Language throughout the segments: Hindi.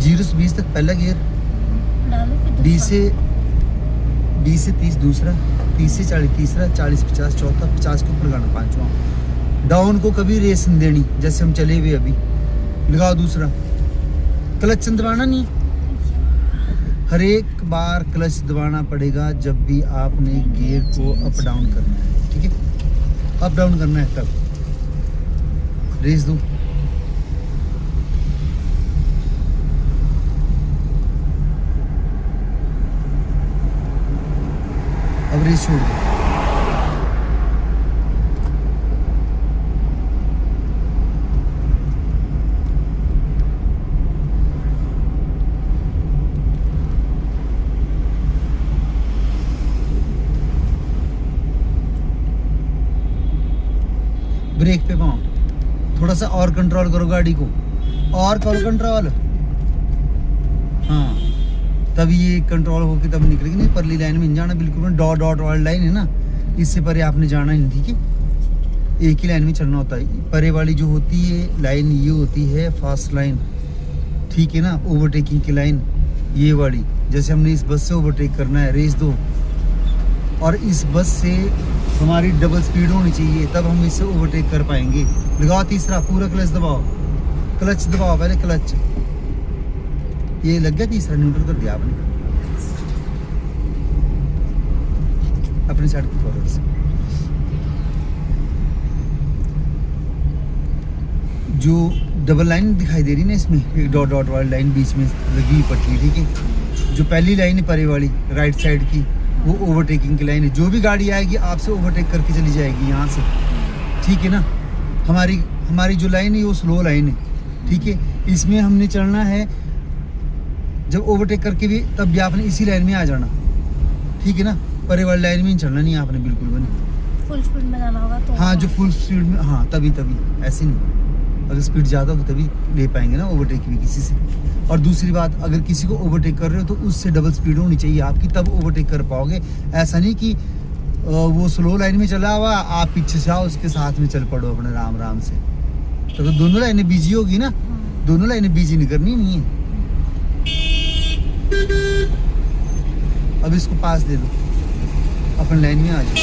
0 से 20 तक पहला गियर, डालो फिर 20 से 30 दूसरा, 30 से 40 तीसरा, 40 50 चौथा, 50 के ऊपर लगाना पांचवा। डाउन को कभी रेस नहीं देनी, जैसे हम चले हुए अभी, लगाओ दूसरा। क्लच दबाना नहीं, हर एक बार क्लच दबाना पड़ेगा जब भी आपने गियर को अप डाउन करना है, ठीक है। अप डाउन करना है तब रेस दो। अब रेस छोड़ दो। ब्रेक पे पाओ, थोड़ा सा और कंट्रोल करो गाड़ी को, और करो कंट्रोल। हाँ, तब ये कंट्रोल होके तब निकलेगी, नहीं परली लाइन में नहीं जाना बिल्कुल। डॉट डॉट वाली लाइन है ना, इससे परे आपने जाना नहीं, ठीक है। एक ही लाइन में चलना होता है। परे वाली जो होती है लाइन, ये होती है फास्ट लाइन, ठीक है ना, ओवरटेकिंग की लाइन ये वाली। जैसे हमने इस बस से ओवरटेक करना है, रेस दो, और इस बस से हमारी डबल स्पीड होनी चाहिए, तब हम इससे ओवरटेक कर पाएंगे। लगाओ तीसरा, पूरा क्लच दबाओ, क्लच दबाओ पहले, क्लच। ये लग गया तीसरा, न्यूट्रल कर दिया आपने। अपनी साइड को थोड़ा सा, जो डबल लाइन दिखाई दे रही है ना इसमें, एक डॉट डॉट वाली लाइन बीच में लगी हुई पट्टी, ठीक है। जो पहली लाइन है परे वाली राइट साइड की, वो ओवरटेकिंग की लाइन है। जो भी गाड़ी आएगी आपसे ओवरटेक करके चली जाएगी यहाँ से, ठीक है ना। हमारी जो लाइन है वो स्लो लाइन है, ठीक है। इसमें हमने चलना है, जब ओवरटेक करके भी तब भी आपने इसी लाइन में आ जाना, ठीक है ना। परे वाली लाइन में चलना नहीं आपने बिल्कुल भी नहीं। फुल स्पीड में जाना होगा तो। हाँ, जो फुल स्पीड में, हाँ तभी ऐसे नहीं। अगर स्पीड ज़्यादा होगी तभी ले पाएंगे ना ओवरटेक भी किसी से। और दूसरी बात, अगर किसी को ओवरटेक कर रहे हो तो उससे डबल स्पीड होनी चाहिए आपकी, तब ओवरटेक कर पाओगे। ऐसा नहीं कि वो स्लो लाइन में चला हुआ, आप पीछे से आओ उसके साथ में चल पड़ो अपने राम राम से, तो दोनों लाइनें बिजी होगी ना। दोनों लाइनें बिजी नहीं करनी नहीं है। अब इसको पास दे दो, अपनी लाइन में आ जाओ।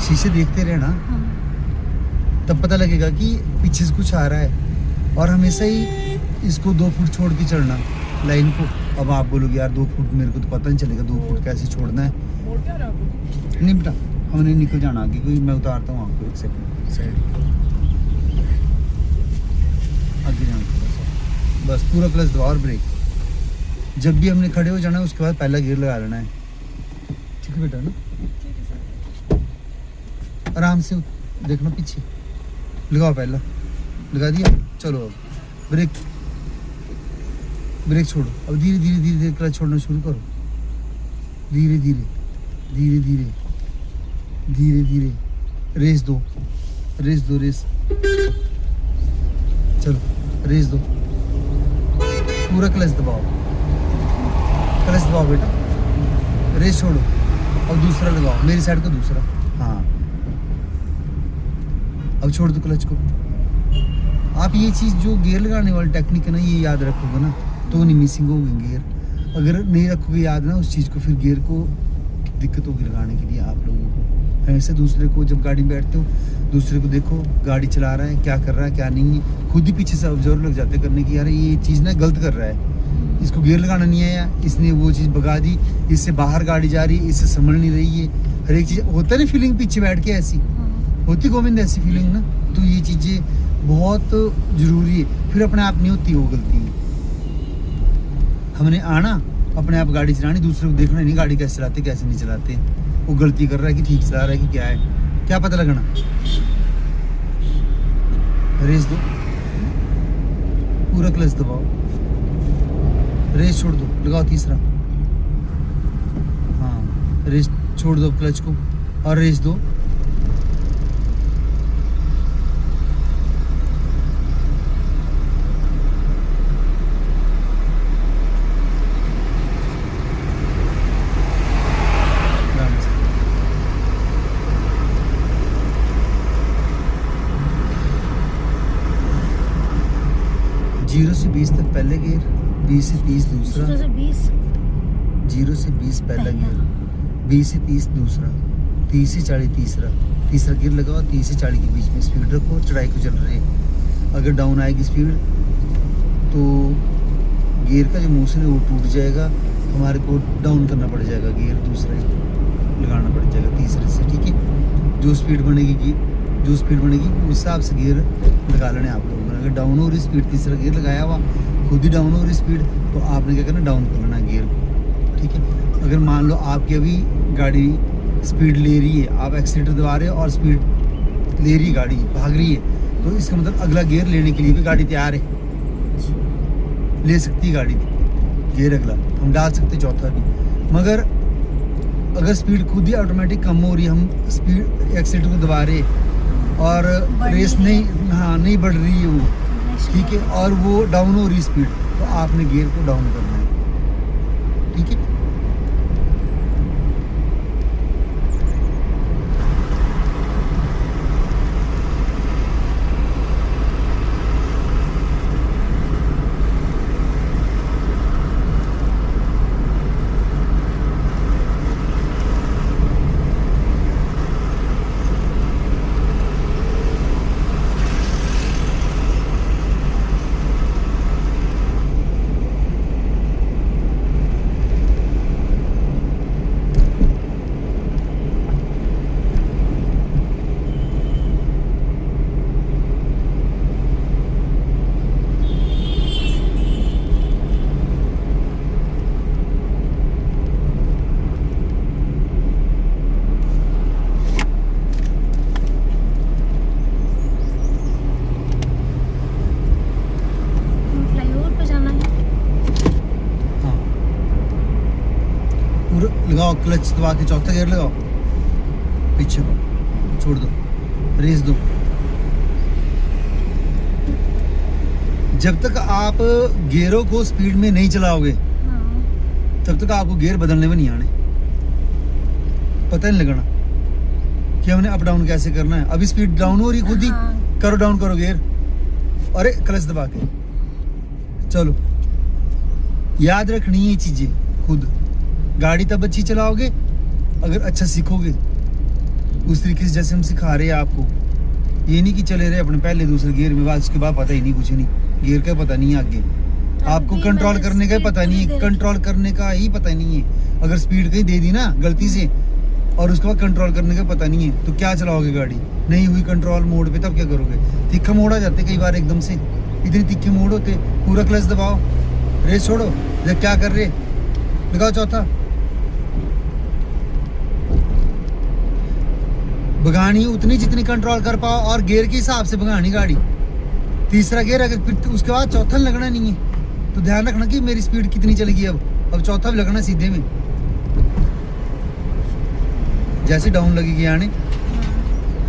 शीशे देखते रहना, तब पता लगेगा कि पीछे से कुछ आ रहा है। और हमेशा ही इसको 2 फुट छोड़ के चढ़ना लाइन को। अब आप बोलोगे यार 2 फुट, मेरे को तो पता नहीं चलेगा 2 फुट कैसे छोड़ना है। नहीं बेटा, हमने निकल जाना आगे, कोई मैं उतारता हूँ आपको, एक सेकंड साइड आगे जाना थोड़ा सा, बस पूरा क्लच दबाओ और ब्रेक। जब भी हमने खड़े हो जाना है उसके बाद पहला गियर लगा लेना है, ठीक है बेटा ना। आराम से देखना पीछे, लगाओ पहला, लगा दिया, चलो अब ब्रेक छोड़ो। अब धीरे धीरे धीरे धीरे क्लच छोड़ना शुरू करो, धीरे धीरे धीरे धीरे धीरे धीरे। रेस दो, चलो रेस दो, पूरा क्लच दबाओ बेटा, रेस छोड़ो। अब दूसरा लगाओ, मेरी साइड को दूसरा, हाँ। अब छोड़ दो क्लच को। आप ये चीज़ जो गियर लगाने वाली टेक्निक है ना, ये याद रखोगे ना तो नहीं मिसिंग होगी गियर। अगर नहीं रखोगे याद ना उस चीज़ को, फिर गियर को दिक्कत होगी लगाने के लिए आप लोगों को। हमेशा दूसरे को, जब गाड़ी में बैठते हो दूसरे को देखो, गाड़ी चला रहा है, क्या कर रहा है क्या नहीं है, खुद ही पीछे से ऑब्जर्व लग जाते करने की, यार ये चीज़ ना गलत कर रहा है, इसको गियर लगाना नहीं आया, इसने वो चीज़ भगा दी, इससे बाहर गाड़ी जा रही है, इससे संभल नहीं रही है। हर एक चीज़ होता है ना, फीलिंग पीछे बैठ के ऐसी होती गोविंद, ऐसी फीलिंग ना। तो ये चीज़ें बहुत ज़रूरी है, फिर अपने आप नहीं होती वो गलती। हमने आना अपने आप गाड़ी चलानी, दूसरे को देखना नहीं गाड़ी कैसे चलाते कैसे नहीं चलाते, वो गलती कर रहा है कि ठीक चला रहा है कि क्या है, क्या पता लगना। रेस दो, पूरा क्लच दबाओ, रेस छोड़ दो, लगाओ तीसरा, हाँ रेस छोड़ दो क्लच को और रेस दो। से 20 तक पहले गियर, 20 से 30 दूसरा, 0 से 20 0 से 20 पहला पहला। गियर, 20 से 30 दूसरा, 30 से 40 तीसरा, तीसरा गियर लगाओ, 30 से 40 के बीच में स्पीड रखो, चढ़ाई को चल रहे। अगर डाउन आएगी स्पीड तो गियर का जो मोशन है वो टूट जाएगा, हमारे को डाउन करना पड़ जाएगा, गियर दूसरा ही लगाना पड़ जाएगा तीसरे से, ठीक है। जो स्पीड बनेगी उस हिसाब से गियर लगा लेने आप लोगों ने। अगर डाउन हो रही स्पीड, तीसरा गियर लगाया हुआ, खुद ही डाउन हो रही स्पीड, तो आपने क्या करना, डाउन कर लेना गियर को, ठीक है। अगर मान लो आपकी अभी गाड़ी स्पीड ले रही है, आप एक्सीलेटर दबा रहे हो और स्पीड ले रही है, गाड़ी भाग रही है, तो इसका मतलब अगला गियर लेने के लिए भी गाड़ी तैयार है, ले सकती है गाड़ी गियर अगला, हम डाल सकते चौथा भी। मगर अगर स्पीड खुद ही ऑटोमेटिक कम हो रही है, हम स्पीड एक्सीलेटर को दबा रहे और रेस नहीं बढ़ रही है वो, ठीक है, और वो डाउन हो रही स्पीड, तो आपने गियर को डाउन करना है, ठीक है। फ्लाईओवर पे जाना है। हाँ, पूरा लगाओ, क्लच दबा के चौथा गियर लगाओ, पीछे छोड़ दो, रेस दो। जब तक आप गियरों को स्पीड में नहीं चलाओगे हाँ। तब तक आपको गियर बदलने में नहीं आने, पता नहीं लगना कि हमने अप डाउन कैसे करना है। अभी स्पीड डाउन हो रही खुद ही, हाँ। करो डाउन, करो गियर, अरे क्लच दबा के चलो। याद रखनी है ये चीजें खुद। गाड़ी तब अच्छी चलाओगे अगर अच्छा सीखोगे, उस तरीके से जैसे हम सिखा रहे हैं आपको। ये नहीं कि चले रहे अपने पहले दूसरे गियर में, बाद उसके बाद पता ही नहीं, कुछ नहीं, गियर का पता नहीं है आगे, आपको कंट्रोल करने का ही पता नहीं है, कंट्रोल करने का ही पता नहीं है। अगर स्पीड कहीं दे दी ना गलती से और उसके बाद कंट्रोल करने का पता नहीं है, तो क्या चलाओगे गाड़ी, नहीं हुई कंट्रोल मोड पे, तब क्या करोगे। तिक्का मोड़ आ जाते कई बार एकदम से, इतने तिक्के मोड़ होते, पूरा क्लच दबाओ, रेस छोड़ो, देख क्या कर रहे, लगाओ चौथा। भगानी उतनी जितनी कंट्रोल कर पाओ और गियर के हिसाब से भगानी गाड़ी। तीसरा गियर अगर फिर उसके बाद चौथा लगना नहीं है, तो ध्यान रखना कि मेरी स्पीड कितनी चलेगी। अब चौथा भी लगना सीधे में, जैसे डाउन लगेगी आने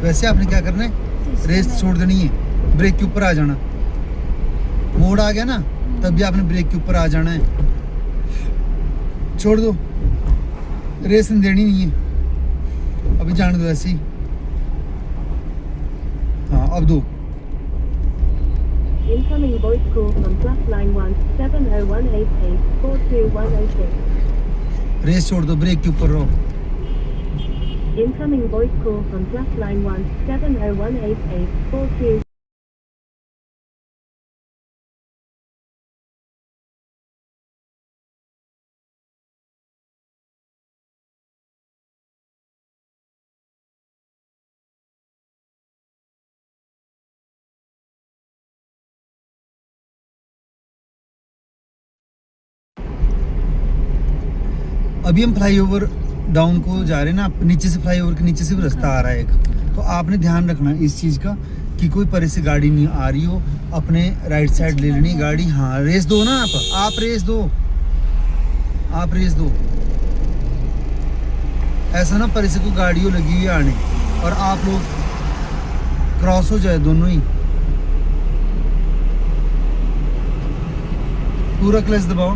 वैसे आपने क्या करना है, रेस छोड़ देनी है, ब्रेक के ऊपर आ जाना। मोड़ आ गया ना, तब भी आपने ब्रेक के ऊपर आ जाना है, छोड़ दो, रेस देनी नहीं है, अभी जाने दो ऐसे ही। हाँ, अब दो। Incoming voice call from +91 70188 42106. Race छोड़ दो, ब्रेक के ऊपर रहो। Incoming voice call from +91 70188 42. अभी हम फ्लाईओवर डाउन को जा रहे हैं ना, नीचे से फ्लाईओवर के नीचे से भी रास्ता आ रहा है एक, तो आपने ध्यान रखना इस चीज़ का कि कोई परे से गाड़ी नहीं आ रही हो, अपने राइट साइड ले लेनी गाड़ी। हाँ, रेस दो ना, आप रेस दो, आप रेस दो। ऐसा ना परे से कोई गाड़ियों लगी हुई आने और आप लोग क्रॉस हो जाए दोनों ही। पूरा क्लच दबाओ,